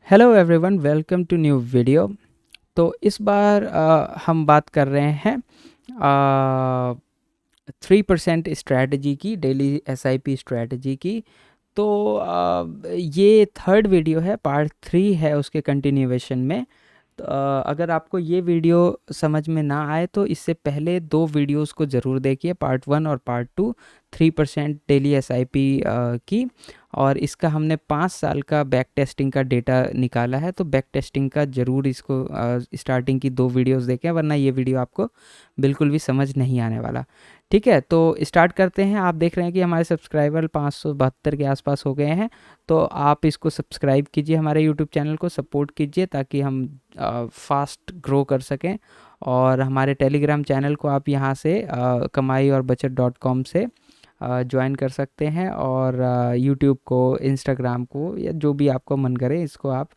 Hello everyone, welcome to new video. तो इस बार हम बात कर रहे हैं 3% स्ट्रैटेजी की, डेली एसआईपी स्ट्रैटेजी की। तो ये थर्ड वीडियो है, पार्ट 3 है उसके कंटिन्यूएशन में। तो अगर आपको ये वीडियो समझ में ना आए तो इससे पहले दो वीडियोस को ज़रूर देखिए, पार्ट 1 और पार्ट 2, 3% डेली एसआईपी की। और इसका हमने 5 साल का बैक टेस्टिंग का डेटा निकाला है, तो बैक टेस्टिंग का ज़रूर इसको स्टार्टिंग की दो वीडियोस देखें, वरना ये वीडियो आपको बिल्कुल भी समझ नहीं आने वाला। ठीक है, तो स्टार्ट करते हैं। आप देख रहे हैं कि हमारे सब्सक्राइबर 572 के आसपास हो गए हैं। तो आप इसको सब्सक्राइब कीजिए, हमारे यूट्यूब चैनल को सपोर्ट कीजिए ताकि हम फास्ट ग्रो कर सकें। और हमारे टेलीग्राम चैनल को आप यहाँ से कमाई और बचत.com से ज्वाइन कर सकते हैं। और यूट्यूब को, इंस्टाग्राम को, या जो भी आपको मन करे इसको आप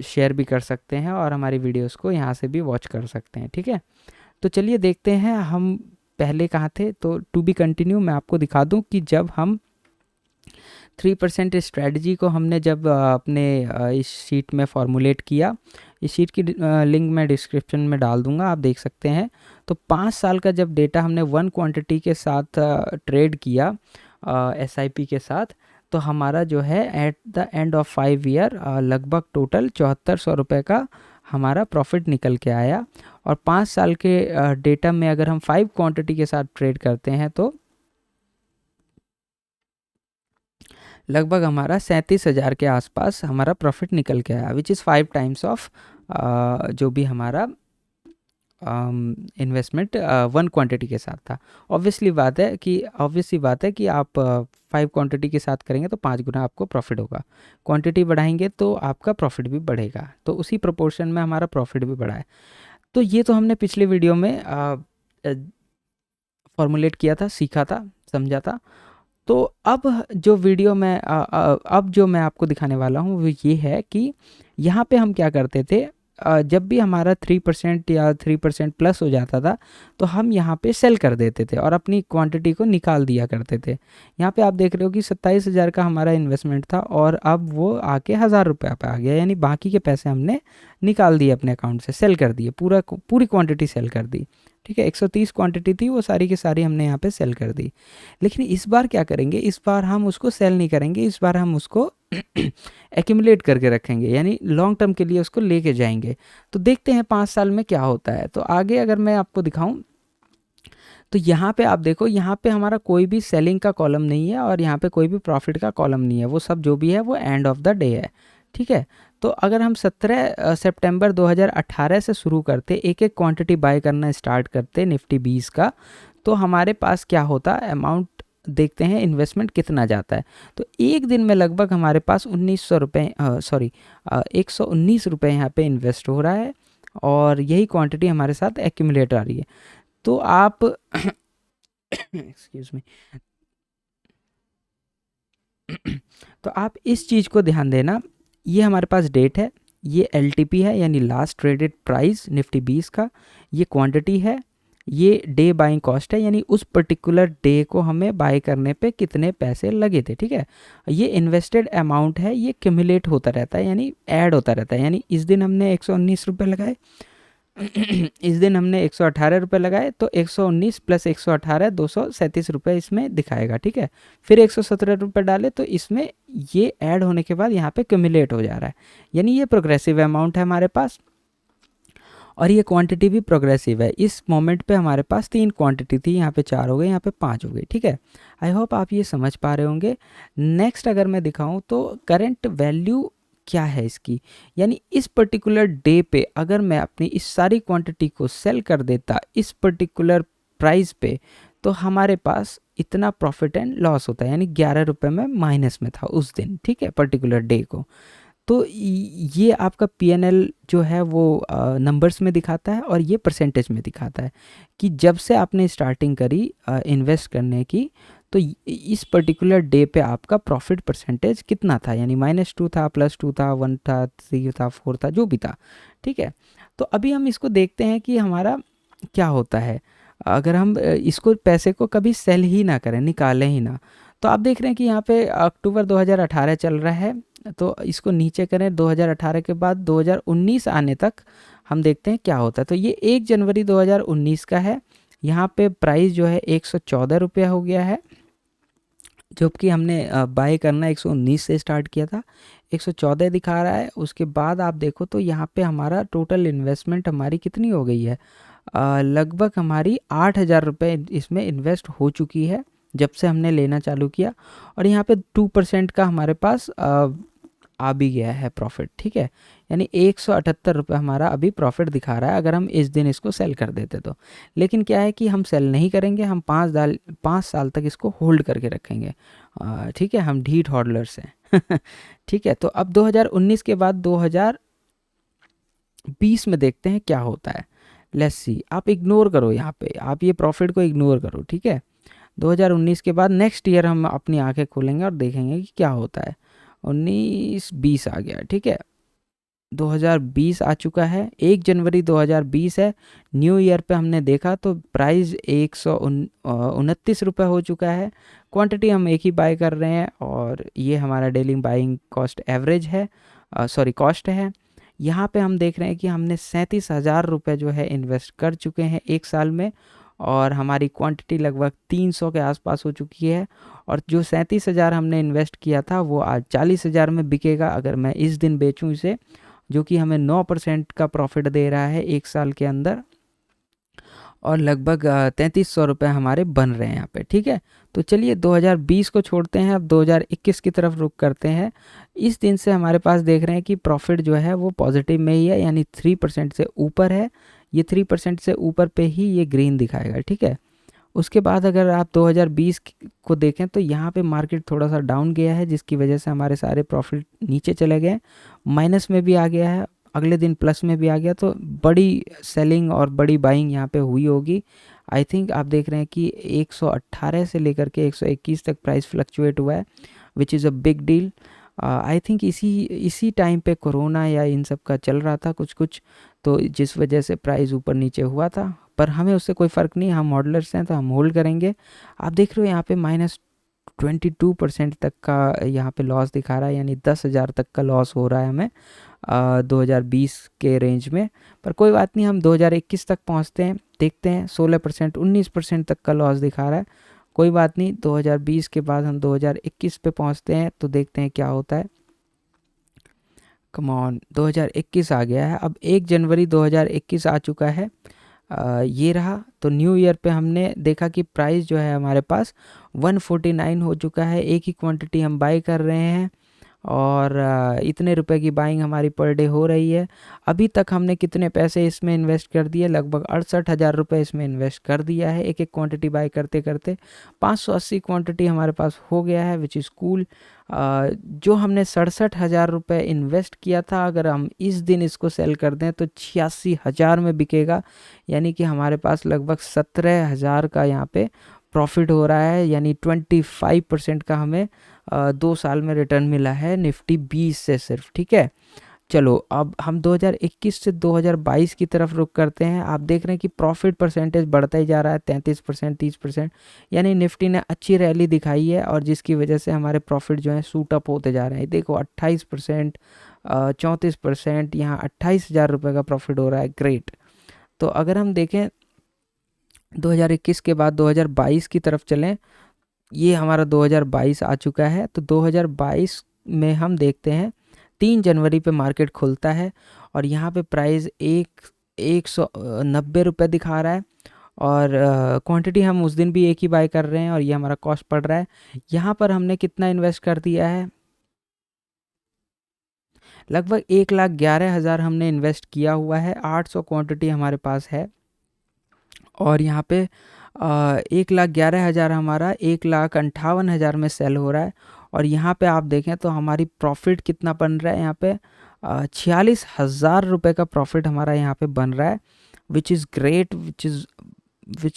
शेयर भी कर सकते हैं और हमारी वीडियोस को यहाँ से भी वॉच कर सकते हैं। ठीक है, तो चलिए देखते हैं हम पहले कहाँ थे। तो टू बी कंटिन्यू मैं आपको दिखा दूँ कि जब हम 3% स्ट्रेटजी को हमने जब इस शीट में फॉर्मुलेट किया, इस शीट की लिंक मैं डिस्क्रिप्शन में डाल दूंगा, आप देख सकते हैं। तो 5 साल का जब डेटा हमने वन क्वांटिटी के साथ ट्रेड किया एसआईपी के साथ, तो हमारा जो है at the end of 5 year लगभग टोटल 7400 रुपये का हमारा प्रॉफिट निकल के आया। और 5 साल के डेटा में अगर हम 5 क्वांटिटी के साथ ट्रेड करते हैं तो लगभग हमारा 37,000 के आसपास हमारा प्रॉफिट निकल के आया, विच इज़ 5 टाइम्स ऑफ जो भी हमारा इन्वेस्टमेंट वन क्वांटिटी के साथ था। ऑब्वियसली बात है कि आप 5 क्वांटिटी के साथ करेंगे तो 5 गुना आपको प्रॉफिट होगा। क्वांटिटी बढ़ाएंगे तो आपका प्रॉफिट भी बढ़ेगा, तो उसी प्रोपोर्शन में हमारा प्रॉफिट भी बढ़ा है। तो ये तो हमने पिछले वीडियो में फॉर्मुलेट किया था, सीखा था, समझा था। तो अब जो मैं आपको दिखाने वाला हूँ वो ये है कि यहाँ पे हम क्या करते थे। जब भी हमारा 3% या 3% प्लस हो जाता था तो हम यहाँ पे सेल कर देते थे और अपनी क्वांटिटी को निकाल दिया करते थे। यहाँ पे आप देख रहे हो कि 27,000 का हमारा इन्वेस्टमेंट था और अब वो आके 1,000 रुपये पे आ गया, यानी बाकी के पैसे हमने निकाल दिए अपने अकाउंट से, सेल कर दिए, पूरी क्वांटिटी सेल कर दी। ठीक है, 130 क्वांटिटी थी, वो सारी की सारी हमने यहाँ पे सेल कर दी। लेकिन इस बार क्या करेंगे, इस बार हम उसको सेल नहीं करेंगे, इस बार हम उसको एक्यूमुलेट करके रखेंगे, यानी लॉन्ग टर्म के लिए उसको लेके जाएंगे। तो देखते हैं 5 साल में क्या होता है। तो आगे अगर मैं आपको दिखाऊं तो यहाँ पे आप देखो, यहाँ पे हमारा कोई भी सेलिंग का कॉलम नहीं है और यहाँ पे कोई भी प्रॉफिट का कॉलम नहीं है, वो सब जो भी है वो एंड ऑफ द डे है। ठीक है, तो अगर हम 17 सितंबर 2018 से शुरू करते, एक एक क्वांटिटी बाय करना स्टार्ट करते निफ्टी 20 का, तो हमारे पास क्या होता, अमाउंट देखते हैं इन्वेस्टमेंट कितना जाता है। तो एक दिन में लगभग हमारे पास 1900 रुपये 119 रुपये यहाँ पे इन्वेस्ट हो रहा है और यही क्वांटिटी हमारे साथ एक्यूमुलेट आ रही है। तो आप एक्सक्यूज मी तो आप इस चीज़ को ध्यान देना, ये हमारे पास डेट है, ये LTP है यानी लास्ट ट्रेडेड प्राइस निफ्टी 20 का, ये क्वांटिटी है, ये डे बाइंग कॉस्ट है यानी उस पर्टिकुलर डे को हमें बाय करने पे कितने पैसे लगे थे। ठीक है, ये इन्वेस्टेड अमाउंट है, ये क्यूमुलेट होता रहता है यानी ऐड होता रहता है। यानी इस दिन हमने 119 रुपये लगाए इस दिन हमने 118 रुपये लगाए, तो 119 प्लस 118 237 रुपये इसमें दिखाएगा। ठीक है, फिर 117 रुपये डाले तो इसमें ये ऐड होने के बाद यहाँ पे क्यूमुलेट हो जा रहा है, यानी ये प्रोग्रेसिव अमाउंट है हमारे पास और ये क्वांटिटी भी प्रोग्रेसिव है। इस मोमेंट पे हमारे पास 3 क्वांटिटी थी, यहाँ पे 4 हो गई, यहाँ पे 5 हो गई। ठीक है, आई होप आप ये समझ पा रहे होंगे। नेक्स्ट अगर मैं दिखाऊं तो करंट वैल्यू क्या है इसकी, यानी इस पर्टिकुलर डे पे अगर मैं अपनी इस सारी क्वांटिटी को सेल कर देता इस पर्टिकुलर प्राइस पे, तो हमारे पास इतना प्रॉफिट एंड लॉस होता है, यानी 11 रुपये में माइनस में था उस दिन। ठीक है, पर्टिकुलर डे को। तो ये आपका PNL जो है वो नंबर्स में दिखाता है और ये परसेंटेज में दिखाता है कि जब से आपने स्टार्टिंग करी इन्वेस्ट करने की, तो इस पर्टिकुलर डे पे आपका प्रॉफिट परसेंटेज कितना था, यानी -2 था, +2 था, 1 था, 3 था, 4 था, जो भी था। ठीक है, तो अभी हम इसको देखते हैं कि हमारा क्या होता है अगर हम इसको पैसे को कभी सेल ही ना करें, निकालें ही ना। तो आप देख रहे हैं कि यहाँ पे अक्टूबर 2018 चल रहा है, तो इसको नीचे करें 2018 के बाद 2019 आने तक, हम देखते हैं क्या होता है। तो ये 1 जनवरी 2019 का है। यहाँ पे प्राइस जो है 114 रुपया हो गया है, जबकि हमने बाय करना 119 से स्टार्ट किया था। 114 दिखा रहा है। उसके बाद आप देखो तो यहाँ पे हमारा टोटल इन्वेस्टमेंट हमारी कितनी हो गई है, लगभग हमारी 8,000 रुपये इसमें इन्वेस्ट हो चुकी है जब से हमने लेना चालू किया। और यहाँ पे 2% का हमारे पास आ भी गया है प्रॉफिट, ठीक है। यानी 178 रुपये हमारा अभी प्रॉफिट दिखा रहा है अगर हम इस दिन इसको सेल कर देते तो। लेकिन क्या है कि हम सेल नहीं करेंगे, हम 5 साल तक इसको होल्ड करके रखेंगे, ठीक है। हम ढीठ होल्डर्स हैं ठीक है। तो अब 2019 के बाद 2020 में देखते हैं क्या होता है। लेट्स सी, आप इग्नोर करो यहाँ पे, आप ये प्रॉफिट को इग्नोर करो, ठीक है। 2019 के बाद नेक्स्ट ईयर हम अपनी आंखें खोलेंगे और देखेंगे कि क्या होता है। 19-20 आ गया, ठीक है। 2020 आ चुका है, 1 जनवरी 2020 है। न्यू ईयर पे हमने देखा तो प्राइस 129 रुपये हो चुका है। क्वांटिटी हम एक ही बाय कर रहे हैं और ये हमारा डेली बाइंग कॉस्ट एवरेज है, सॉरी कॉस्ट है। यहाँ पे हम देख रहे हैं कि हमने 37,000 रुपये जो है इन्वेस्ट कर चुके हैं 1 साल में, और हमारी क्वांटिटी लगभग 300 के आसपास हो चुकी है। और जो 37,000 हमने इन्वेस्ट किया था वो आज 40,000 में बिकेगा अगर मैं इस दिन बेचूं इसे, जो कि हमें 9% का प्रॉफिट दे रहा है 1 साल के अंदर, और लगभग 3300 रुपये हमारे बन रहे हैं यहाँ पे, ठीक है। तो चलिए 2020 को छोड़ते हैं, अब 2021 की तरफ रुख करते हैं। इस दिन से हमारे पास देख रहे हैं कि प्रॉफिट जो है वो पॉजिटिव में ही है, यानी 3% से ऊपर है। ये 3% से ऊपर पे ही ये ग्रीन दिखाएगा, ठीक है। उसके बाद अगर आप 2020 को देखें तो यहाँ पे मार्केट थोड़ा सा डाउन गया है, जिसकी वजह से हमारे सारे प्रॉफिट नीचे चले गए, माइनस में भी आ गया है, अगले दिन प्लस में भी आ गया। तो बड़ी सेलिंग और बड़ी बाइंग यहाँ पे हुई होगी। आई थिंक आप देख रहे हैं कि 118 से लेकर के 121 तक प्राइस फ्लक्चुएट हुआ है, which is a big deal. I think इसी टाइम पे कोरोना या इन सब का चल रहा था कुछ, तो जिस वजह से प्राइस ऊपर नीचे हुआ था, पर हमें उससे कोई फ़र्क नहीं, हम मॉडलर्स हैं तो हम होल्ड करेंगे। आप देख रहे हो यहाँ पे -22% तक का यहाँ पे लॉस दिखा रहा है, यानी 10,000 तक का लॉस हो रहा है हमें 2020 के रेंज में। पर कोई बात नहीं, हम 2021 तक पहुँचते हैं, देखते हैं। 16%, 19% तक का लॉस दिखा रहा है, कोई बात नहीं। 2020 के बाद हम 2021 पे पहुँचते हैं तो देखते हैं क्या होता है। कम ऑन, 2021 आ गया है, अब 1 जनवरी 2021 आ चुका है। ये रहा। तो न्यू ईयर पे हमने देखा कि प्राइस जो है हमारे पास 149 हो चुका है, एक ही क्वांटिटी हम बाई कर रहे हैं, और इतने रुपए की बाइंग हमारी पर डे हो रही है। अभी तक हमने कितने पैसे इसमें इन्वेस्ट कर दिए, लगभग 68,000 रुपये इसमें इन्वेस्ट कर दिया है एक एक क्वांटिटी बाय करते करते। 580 क्वांटिटी हमारे पास हो गया है, विच इज़ कूल। जो हमने 67,000 रुपये इन्वेस्ट किया था, अगर हम इस दिन इसको सेल कर दें तो 86,000 में बिकेगा, यानी कि हमारे पास लगभग 17,000 का यहाँ पे प्रॉफिट हो रहा है, यानी 25% का हमें 2 साल में रिटर्न मिला है निफ्टी 20 से सिर्फ, ठीक है। चलो अब हम 2021 से 2022 की तरफ रुख करते हैं। आप देख रहे हैं कि प्रॉफिट परसेंटेज बढ़ता ही जा रहा है, 33%, 30%, यानी निफ्टी ने अच्छी रैली दिखाई है, और जिसकी वजह से हमारे प्रॉफिट जो है सूट अप होते जा रहे हैं। देखो 28%, 34%, यहाँ 28,000 रुपये का प्रॉफिट हो रहा है, ग्रेट। तो अगर हम देखें 2021 के बाद 2022 की तरफ चलें, ये हमारा 2022 आ चुका है। तो 2022 में हम देखते हैं 3 जनवरी पे मार्केट खुलता है, और यहाँ पे प्राइस 190 रुपये दिखा रहा है, और क्वांटिटी हम उस दिन भी एक ही बाय कर रहे हैं, और ये हमारा कॉस्ट पड़ रहा है। यहाँ पर हमने कितना इन्वेस्ट कर दिया है, लगभग 1,11,000 हमने इन्वेस्ट किया हुआ है। 800 क्वांटिटी हमारे पास है, और यहाँ पे 1,11,000 हमारा 1,58,000 में सेल हो रहा है। और यहाँ पे आप देखें तो हमारी प्रॉफिट कितना बन रहा है, यहाँ पे 46,000 रुपये का प्रॉफिट हमारा यहाँ पे बन रहा है, which is great, which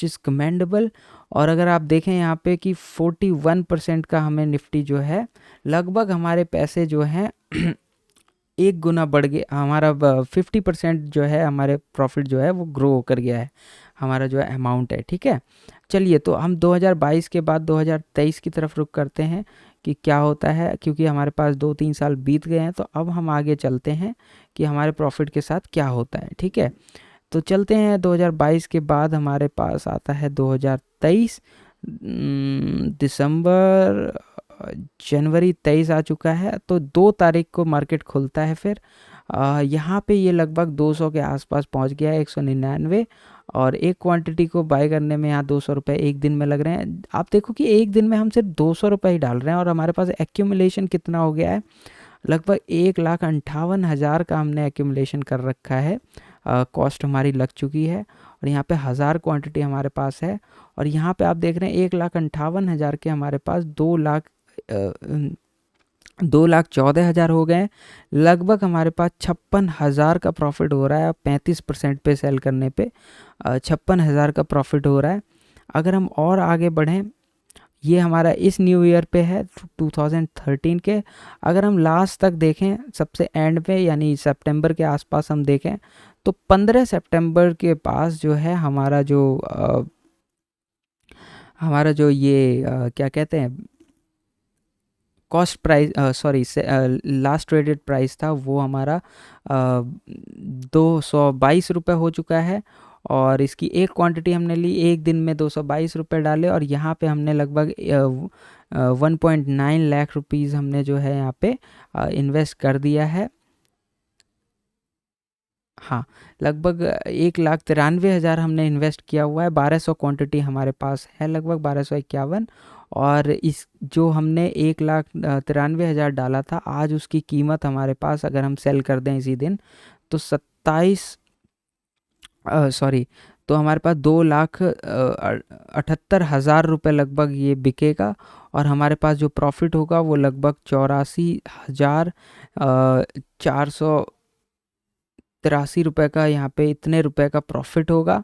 is commendable. और अगर आप देखें यहाँ पे कि 41% का हमें निफ्टी जो है, लगभग हमारे पैसे जो हैं 1 गुना बढ़ गया, हमारा 50% जो है हमारे प्रॉफिट जो है वो ग्रो कर गया है, हमारा जो अमाउंट है, ठीक है। चलिए तो हम 2022 के बाद 2023 की तरफ रुख करते हैं। कि क्या होता है, क्योंकि हमारे पास 2-3 साल बीत गए हैं। तो अब हम आगे चलते हैं कि हमारे प्रॉफिट के साथ क्या होता है, ठीक है। तो चलते हैं 2022 के बाद हमारे पास आता है 2023। दिसंबर, जनवरी 23 आ चुका है। तो 2 तारीख को मार्केट खुलता है फिर। यहाँ पे ये लगभग 200 के आसपास पहुँच गया है, 199। और एक क्वांटिटी को बाय करने में यहाँ 200 रुपये एक दिन में लग रहे हैं। आप देखो कि एक दिन में हम सिर्फ 200 रुपये ही डाल रहे हैं और हमारे पास एक्यूमुलेशन कितना हो गया है, लगभग 1,58,000 का हमने एक्यूमुलेशन कर रखा है। कॉस्ट हमारी लग चुकी है और यहाँ पे 1000 क्वांटिटी हमारे पास है। और यहाँ पे आप देख रहे हैं 1,58,000 के हमारे पास 2,14,000 हो गए। लगभग हमारे पास 56,000 का प्रॉफिट हो रहा है। 35% पे सेल करने पे 56,000 का प्रॉफिट हो रहा है। अगर हम और आगे बढ़ें, ये हमारा इस न्यू ईयर पे है 2013 के। अगर हम लास्ट तक देखें, सबसे एंड पे यानी सितंबर के आसपास हम देखें, तो 15 सितंबर के पास जो है हमारा जो ये क्या कहते हैं, cost price, sorry, last traded price था, वो हमारा 222 रुपये हो चुका है। और इसकी एक क्वांटिटी हमने ली, एक दिन में 222 रुपये डाले और यहाँ पे हमने लगभग 1.9 लाख रुपीज़ हमने जो है यहाँ पे इन्वेस्ट कर दिया है। हाँ, लगभग 1,93,000 हमने इन्वेस्ट किया हुआ है। 1200 क्वांटिटी हमारे पास है, लगभग 1251। और इस जो हमने 1,93,000 डाला था, आज उसकी कीमत हमारे पास, अगर हम सेल कर दें इसी दिन, तो 2,78,000 रुपये लगभग ये बिकेगा। और हमारे पास जो प्रॉफिट होगा वो लगभग 84,483 रुपये का, यहाँ पे इतने रुपए का प्रॉफिट होगा।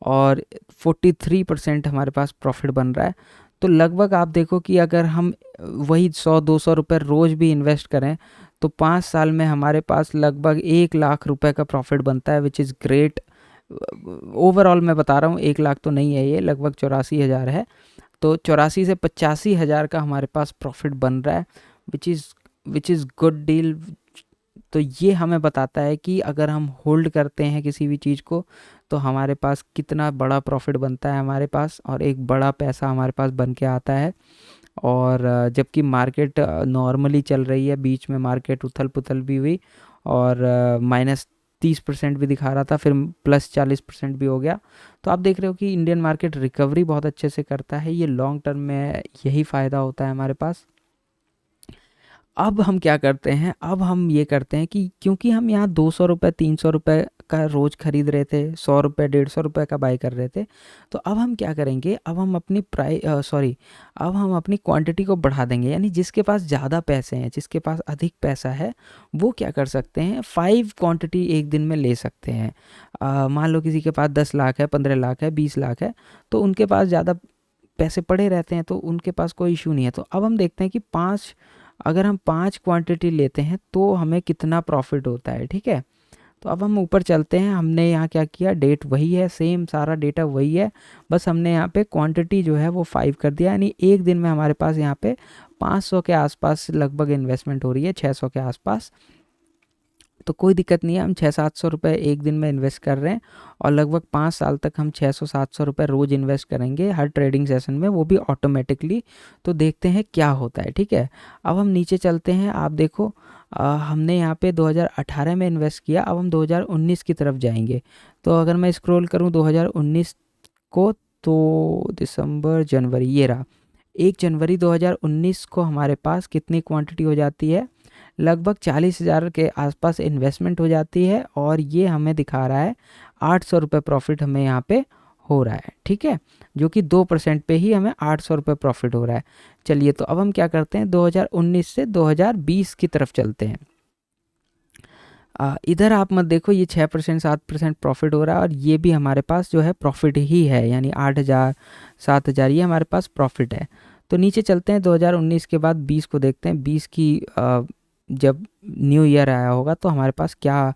और 43% हमारे पास प्रॉफिट बन रहा है। तो लगभग आप देखो कि अगर हम वही 100-200 रुपये रोज़ भी इन्वेस्ट करें, तो 5 साल में हमारे पास लगभग 1,00,000 रुपए का प्रॉफिट बनता है, विच इज़ ग्रेट। ओवरऑल मैं बता रहा हूँ, 1,00,000 तो नहीं है, ये लगभग 84,000 है। तो 84 से 85,000 का हमारे पास प्रॉफिट बन रहा है, विच इज़ गुड डील। तो ये हमें बताता है कि अगर हम होल्ड करते हैं किसी भी चीज़ को, तो हमारे पास कितना बड़ा प्रॉफिट बनता है हमारे पास, और एक बड़ा पैसा हमारे पास बन के आता है। और जबकि मार्केट नॉर्मली चल रही है, बीच में मार्केट उथल पुथल भी हुई और -30% भी दिखा रहा था, फिर +40% भी हो गया। तो आप देख रहे हो कि इंडियन मार्केट रिकवरी बहुत अच्छे से करता है। ये लॉन्ग टर्म में यही फ़ायदा होता है हमारे पास। अब हम क्या करते हैं, अब हम ये करते हैं कि क्योंकि हम यहाँ 200 रुपये 300 रुपये का रोज़ खरीद रहे थे, 100 रुपये 150 रुपये का बाई कर रहे थे, तो अब हम क्या करेंगे, अब हम अपनी अब हम अपनी क्वांटिटी को बढ़ा देंगे। यानी जिसके पास ज़्यादा पैसे हैं, जिसके पास अधिक पैसा है, वो क्या कर सकते हैं, 5 क्वांटिटी एक दिन में ले सकते हैं। मान लो किसी के पास 10 लाख है, 15 लाख है, 20 लाख है, तो उनके पास ज़्यादा पैसे पड़े रहते हैं, तो उनके पास कोई इशू नहीं है। तो अब हम देखते हैं कि अगर हम 5 क्वांटिटी लेते हैं तो हमें कितना प्रॉफिट होता है, ठीक है। तो अब हम ऊपर चलते हैं। हमने यहाँ क्या किया, डेट वही है, सेम सारा डेटा वही है, बस हमने यहाँ पे क्वांटिटी जो है वो 5 कर दिया। यानी एक दिन में हमारे पास यहाँ पे 500 के आसपास लगभग इन्वेस्टमेंट हो रही है, 600 के आसपास। तो कोई दिक्कत नहीं है, हम 600-700 रुपये एक दिन में इन्वेस्ट कर रहे हैं और लगभग 5 साल तक हम 600-700 रुपये रोज़ इन्वेस्ट करेंगे हर ट्रेडिंग सेशन में, वो भी ऑटोमेटिकली। तो देखते हैं क्या होता है, ठीक है। अब हम नीचे चलते हैं। आप देखो, हमने यहाँ पे 2018 में इन्वेस्ट किया, अब हम 2019 की तरफ जाएंगे। तो अगर मैं स्क्रॉल करूँ 2019 को, तो दिसंबर, जनवरी, ये रहा 1 जनवरी 2019 को हमारे पास कितनी क्वांटिटी हो जाती है, लगभग 40,000 के आसपास इन्वेस्टमेंट हो जाती है। और ये हमें दिखा रहा है 800 रुपये प्रॉफिट हमें यहाँ पे हो रहा है, ठीक है, जो कि 2% पे ही हमें 800 रुपये प्रॉफिट हो रहा है। चलिए, तो अब हम क्या करते हैं, 2019 से 2020 की तरफ चलते हैं। इधर आप मत देखो, ये 6% 7% प्रॉफिट हो रहा है और ये भी हमारे पास जो है प्रॉफिट ही है, यानी 8,000 7,000 ये हमारे पास प्रॉफिट है। तो नीचे चलते हैं, 2019 के बाद 20 को देखते हैं। 20 की जब न्यू ईयर आया होगा तो हमारे पास क्या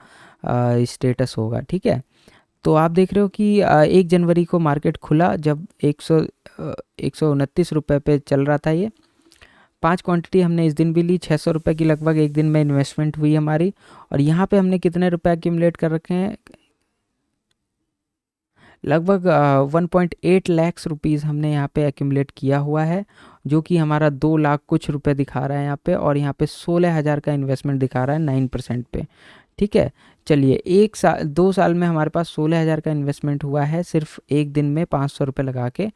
स्टेटस होगा, ठीक है। तो आप देख रहे हो कि 1 जनवरी को मार्केट खुला जब 129 रुपये पे चल रहा था ये। 5 क्वांटिटी हमने इस दिन भी ली, 600 रुपये की लगभग एक दिन में इन्वेस्टमेंट हुई हमारी। और यहाँ पे हमने कितने रुपए एक्यूमुलेट कर रखे हैं, लगभग 1.8 लैक्स रुपीज़ हमने यहाँ पे एक्यूमुलेट किया हुआ है, जो कि हमारा 2 लाख कुछ रुपए दिखा रहा है यहाँ पे। और यहाँ पे 16,000 का इन्वेस्टमेंट दिखा रहा है 9% पे। ठीक है, चलिए 2 साल में हमारे पास 16,000 का इन्वेस्टमेंट हुआ है सिर्फ एक दिन में 500 रुपये लगा के।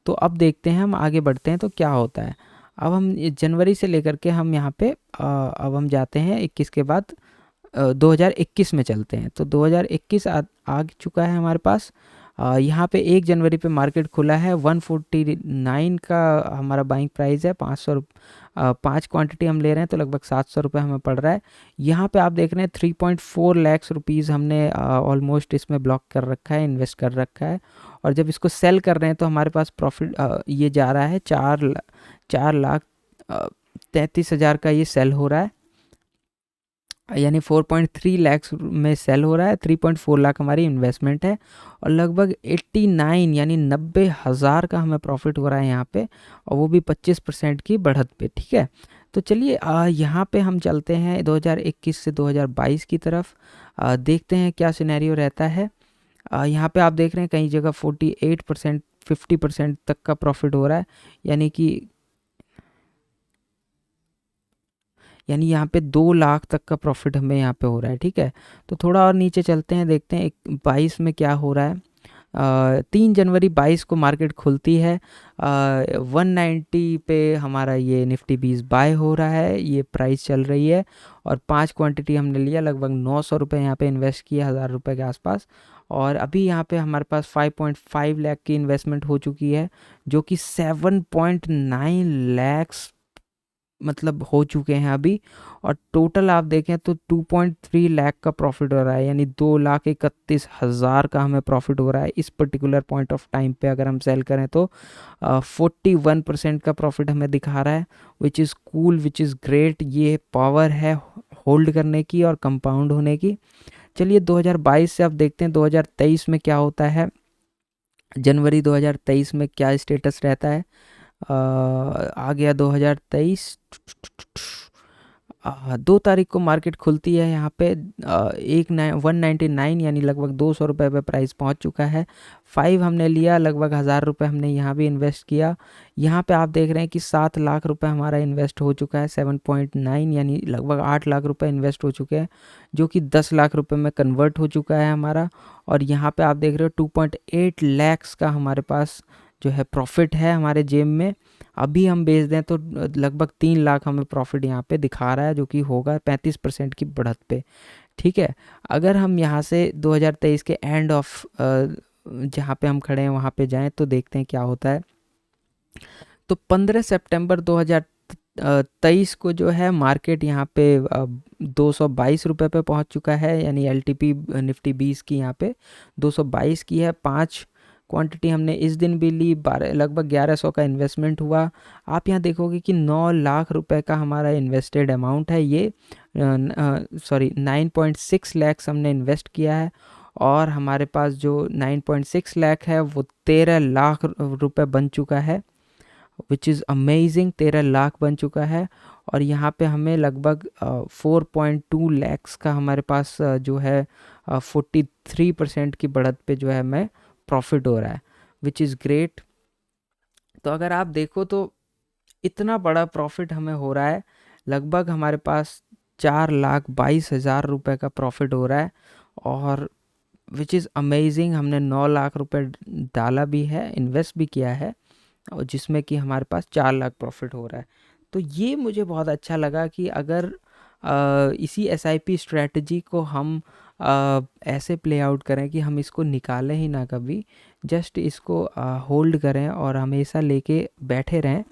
तो अब देखते हैं, हम आगे बढ़ते हैं तो क्या होता है। अब हम जनवरी से लेकर के हम यहाँ पे अब हम जाते हैं 21 के बाद 2021 में चलते हैं। तो 2021 आ चुका है हमारे पास। यहाँ पे 1 जनवरी पे मार्केट खुला है, 149 का हमारा बाइंग प्राइस है, 5 क्वांटिटी हम ले रहे हैं तो लगभग 700 रुपये हमें पड़ रहा है। यहाँ पे आप देख रहे हैं 3.4 लैक्स रुपीज़ हमने ऑलमोस्ट इसमें ब्लॉक कर रखा है, इन्वेस्ट कर रखा है। और जब इसको सेल कर रहे हैं तो हमारे पास प्रॉफिट ये जा रहा है 4,33,000 का ये सेल हो रहा है, यानी 4.3 लैक्स में सेल हो रहा है। 3.4 लाख हमारी इन्वेस्टमेंट है और लगभग 89 यानी 90,000 का हमें प्रॉफिट हो रहा है यहाँ पे, और वो भी 25% की बढ़त पे। ठीक है, तो चलिए यहाँ पे हम चलते हैं 2021 से 2022 की तरफ। देखते हैं क्या सिनेरियो रहता है। यहाँ पे आप देख रहे हैं कई जगह 48% 50% तक का प्रॉफिट हो रहा है, यानी यहाँ पे 2 लाख तक का प्रॉफिट हमें यहाँ पे हो रहा है। ठीक है, तो थोड़ा और नीचे चलते हैं, देखते हैं 22 में क्या हो रहा है। 3 जनवरी 22 को मार्केट खुलती है, 190 पे हमारा ये निफ्टी 20 बाय हो रहा है, ये प्राइस चल रही है। और 5 क्वांटिटी हमने लिया, लगभग 900 रुपये यहाँ पे इन्वेस्ट किया, 1000 रुपये के आसपास। और अभी यहाँ पे हमारे पास 5.5 लाख की इन्वेस्टमेंट हो चुकी है, जो कि 7.9 लैक्स मतलब हो चुके हैं अभी। और टोटल आप देखें तो 2.3 लाख का प्रॉफिट हो रहा है, यानी 2,31,000 का हमें प्रॉफिट हो रहा है इस पर्टिकुलर पॉइंट ऑफ टाइम पे। अगर हम सेल करें तो 41% का प्रॉफिट हमें दिखा रहा है, which is cool, which is great. ये पावर है होल्ड करने की और कंपाउंड होने की। चलिए 2022 से अब देखते हैं 2023 में क्या होता है। जनवरी 2023 में क्या स्टेटस रहता है। आ गया 2023। 2 तारीख को मार्केट खुलती है, यहाँ पे 199 यानी लगभग 200 रुपये पे प्राइस पहुँच चुका है। 5 हमने लिया, लगभग 1000 रुपये हमने यहाँ भी इन्वेस्ट किया। यहाँ पे आप देख रहे हैं कि 7 लाख रुपए हमारा इन्वेस्ट हो चुका है, 7.9 यानी लगभग 8 लाख रुपए इन्वेस्ट हो चुके हैं, जो कि 10 लाख रुपए में कन्वर्ट हो चुका है हमारा। और यहाँ पे आप देख रहे हो 2.8 लैक्स का हमारे पास जो है प्रॉफिट है हमारे जेब में। अभी हम बेच दें तो लगभग 3 लाख हमें प्रॉफिट यहाँ पे दिखा रहा है, जो कि होगा 35% की बढ़त पे। ठीक है, अगर हम यहाँ से 2023 के एंड ऑफ जहाँ पे हम खड़े हैं वहाँ पे जाएं तो देखते हैं क्या होता है। तो 15 सितंबर 2023 को जो है मार्केट यहाँ पे 222 रुपये पे पहुँच चुका है, यानी LTP निफ्टी 20 की यहाँ पे 222 की है। 5 क्वांटिटी हमने इस दिन भी ली, लगभग 1100 का इन्वेस्टमेंट हुआ। आप यहाँ देखोगे कि 9 लाख रुपए का हमारा इन्वेस्टेड अमाउंट है, ये 9.6 लैक्स हमने इन्वेस्ट किया है। और हमारे पास जो 9.6 लाख है वो 13 लाख रुपए बन चुका है, विच इज़ अमेजिंग। 13 लाख बन चुका है। और यहाँ पे हमें लगभग 4.2 लैक्स का हमारे पास जो है 43% की बढ़त पे जो है हमें प्रॉफिट हो रहा है, विच इज़ ग्रेट। तो अगर आप देखो तो इतना बड़ा प्रॉफिट हमें हो रहा है, लगभग हमारे पास 4,22,000 रुपये का प्रॉफिट हो रहा है। और विच इज़ अमेजिंग। हमने 9 लाख रुपए डाला भी है, इन्वेस्ट भी किया है, और जिसमें कि हमारे पास 4 लाख प्रॉफिट हो रहा है। तो ये मुझे बहुत अच्छा लगा कि अगर इसी SIP स्ट्रैटेजी को हम ऐसे प्ले आउट करें कि हम इसको निकालें ही ना कभी, जस्ट इसको होल्ड करें और हमेशा लेके बैठे रहें,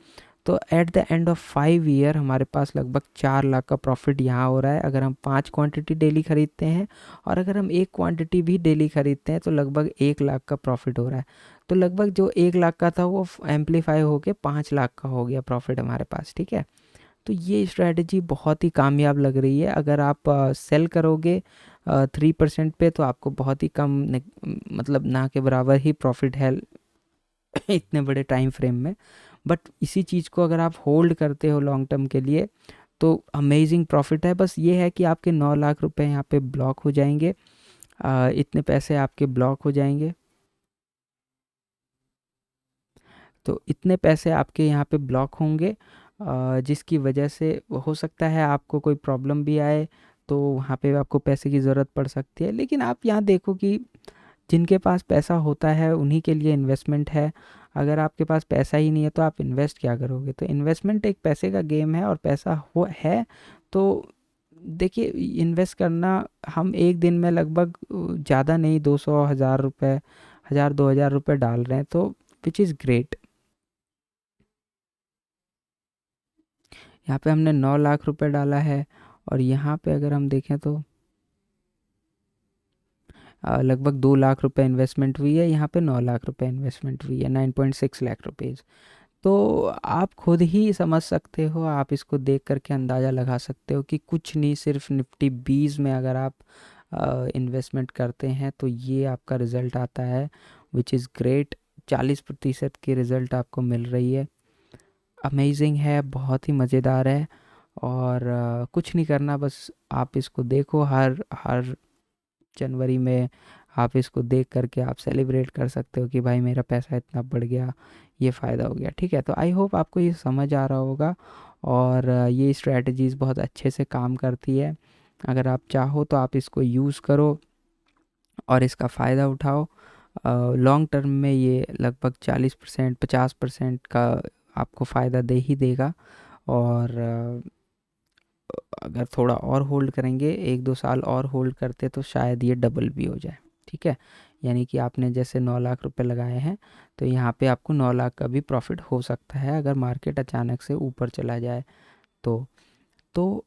तो at the end of 5 year हमारे पास लगभग 4 लाख का प्रॉफिट यहाँ हो रहा है अगर हम 5 क्वांटिटी डेली खरीदते हैं। और अगर हम 1 क्वांटिटी भी डेली खरीदते हैं तो लगभग 1 लाख का प्रॉफिट हो रहा है। तो लगभग जो 1 लाख का था वो एम्पलीफाई होके 5 लाख का हो गया प्रॉफिट हमारे पास। ठीक है, तो ये स्ट्रैटेजी बहुत ही कामयाब लग रही है। अगर आप सेल करोगे 3% पे तो आपको बहुत ही कम मतलब ना के बराबर ही प्रॉफिट है इतने बड़े टाइम फ्रेम में। बट इसी चीज़ को अगर आप होल्ड करते हो लॉन्ग टर्म के लिए तो अमेजिंग प्रॉफिट है। बस ये है कि आपके 9 लाख रुपए यहाँ पे ब्लॉक हो जाएंगे, इतने पैसे आपके ब्लॉक हो जाएंगे। तो इतने पैसे आपके यहाँ पे ब्लॉक होंगे, जिसकी वजह से हो सकता है आपको कोई प्रॉब्लम भी आए, तो वहाँ पे आपको पैसे की ज़रूरत पड़ सकती है। लेकिन आप यहाँ देखो कि जिनके पास पैसा होता है उन्हीं के लिए इन्वेस्टमेंट है। अगर आपके पास पैसा ही नहीं है तो आप इन्वेस्ट क्या करोगे? तो इन्वेस्टमेंट एक पैसे का गेम है, और पैसा हो है तो देखिए इन्वेस्ट करना। हम एक दिन में लगभग ज़्यादा नहीं 200 हज़ार रुपये, 1000 2000 रुपये डाल रहे हैं, तो विच इज़ ग्रेट। यहाँ पे हमने 9 लाख रुपए डाला है, और यहाँ पे अगर हम देखें तो लगभग 2 लाख रुपए इन्वेस्टमेंट हुई है, यहाँ पे 9 लाख रुपए इन्वेस्टमेंट हुई है, 9.6 लाख रुपीज़। तो आप खुद ही समझ सकते हो, आप इसको देख करके अंदाज़ा लगा सकते हो कि कुछ नहीं, सिर्फ निफ्टी 20 में अगर आप इन्वेस्टमेंट करते हैं तो ये आपका रिज़ल्ट आता है, विच इज़ ग्रेट। 40% की रिज़ल्ट आपको मिल रही है, अमेजिंग है, बहुत ही मज़ेदार है। और कुछ नहीं करना, बस आप इसको देखो, हर हर जनवरी में आप इसको देख करके आप सेलिब्रेट कर सकते हो कि भाई मेरा पैसा इतना बढ़ गया, ये फ़ायदा हो गया। ठीक है, तो आई होप आपको ये समझ आ रहा होगा, और ये स्ट्रैटेजीज़ बहुत अच्छे से काम करती है। अगर आप चाहो तो आप इसको यूज़ करो और इसका फ़ायदा उठाओ। लॉन्ग टर्म में ये लगभग 40% 50% का आपको फ़ायदा दे ही देगा। और अगर थोड़ा और होल्ड करेंगे, 1 2 साल और होल्ड करते, तो शायद ये डबल भी हो जाए। ठीक है, यानी कि आपने जैसे 9 लाख रुपए लगाए हैं, तो यहाँ पे आपको 9 लाख का भी प्रॉफिट हो सकता है अगर मार्केट अचानक से ऊपर चला जाए। तो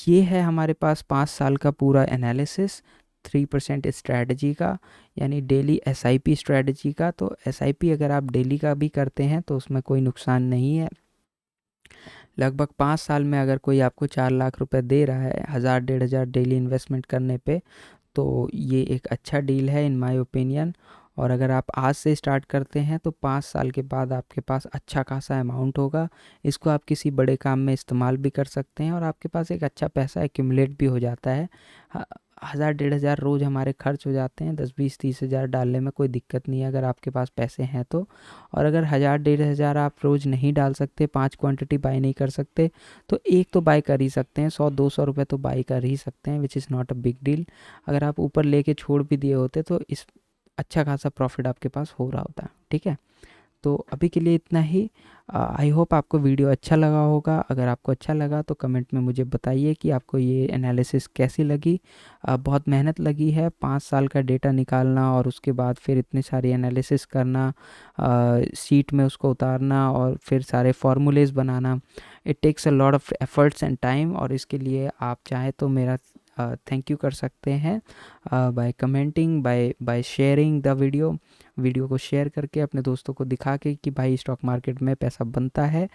ये है हमारे पास 5 साल का पूरा एनालिसिस 3% स्ट्रैटेजी का, यानी डेली एसआईपी स्ट्रैटेजी का। तो एसआईपी अगर आप डेली का भी करते हैं तो उसमें कोई नुकसान नहीं है। लगभग 5 साल में अगर कोई आपको 4 लाख रुपए दे रहा है 1000 1500 डेली इन्वेस्टमेंट करने पे, तो ये एक अच्छा डील है इन माय ओपिनियन। और अगर आप आज से स्टार्ट करते हैं तो 5 साल के बाद आपके पास अच्छा खासा अमाउंट होगा। इसको आप किसी बड़े काम में इस्तेमाल भी कर सकते हैं, और आपके पास एक अच्छा पैसा एक्यूमुलेट भी हो जाता है। 1000 1500 रोज़ हमारे खर्च हो जाते हैं, 10 20 30 हज़ार डालने में कोई दिक्कत नहीं है अगर आपके पास पैसे हैं तो। और अगर 1000 1500 आप रोज़ नहीं डाल सकते, 5 क्वांटिटी बाई नहीं कर सकते, तो एक तो बाई कर ही सकते हैं, 100 200 रुपये तो बाई कर ही सकते हैं, which is not a big deal. अगर आप ऊपर लेके छोड़ भी दिए होते तो इस अच्छा खासा प्रॉफिट आपके पास हो रहा होता है। ठीक है, तो अभी के लिए इतना ही। आई होप आपको वीडियो अच्छा लगा होगा। अगर आपको अच्छा लगा तो कमेंट में मुझे बताइए कि आपको ये एनालिसिस कैसी लगी। बहुत मेहनत लगी है 5 साल का डेटा निकालना, और उसके बाद फिर इतनी सारी एनालिसिस करना, शीट में उसको उतारना, और फिर सारे फार्मूलेज बनाना। It takes a lot of efforts and time, और इसके लिए आप चाहें तो मेरा थैंक यू कर सकते हैं by commenting, by sharing the video को शेयर करके अपने दोस्तों को दिखा के कि भाई स्टॉक मार्केट में पैसा बनता है।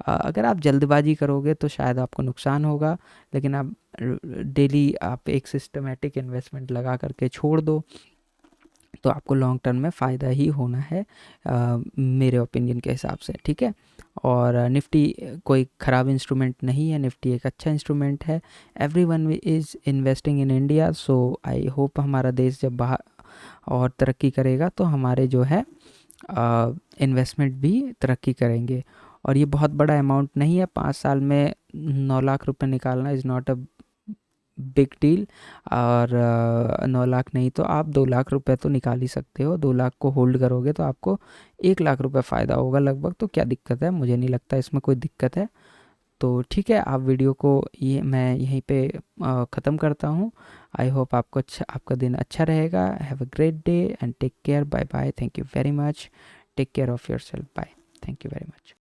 अगर आप जल्दबाजी करोगे तो शायद आपको नुकसान होगा, लेकिन आप डेली आप एक सिस्टमेटिक इन्वेस्टमेंट लगा करके छोड़ दो तो आपको लॉन्ग टर्म में फ़ायदा ही होना है, मेरे ओपिनियन के हिसाब से। ठीक है, और निफ्टी कोई ख़राब इंस्ट्रूमेंट नहीं है, निफ्टी एक अच्छा इंस्ट्रूमेंट है। Everyone is investing in India, so I hope हमारा देश जब बाहर और तरक्की करेगा तो हमारे जो है इन्वेस्टमेंट भी तरक्की करेंगे। और ये बहुत बड़ा अमाउंट नहीं है, 5 साल में 9 लाख रुपए निकालना is not a big deal. और 9 लाख नहीं तो आप 2 लाख रुपए तो निकाल ही सकते हो। 2 लाख को होल्ड करोगे तो आपको 1 लाख रुपए फ़ायदा होगा लगभग। तो क्या दिक्कत है? मुझे नहीं लगता इसमें कोई दिक्कत है। तो ठीक है, आप वीडियो को ये मैं यहीं पे ख़त्म करता हूँ। आई होप आपका दिन अच्छा रहेगा। Have a great day and take care. Bye bye. Thank you very much. Take care of yourself. Bye. Thank you very much.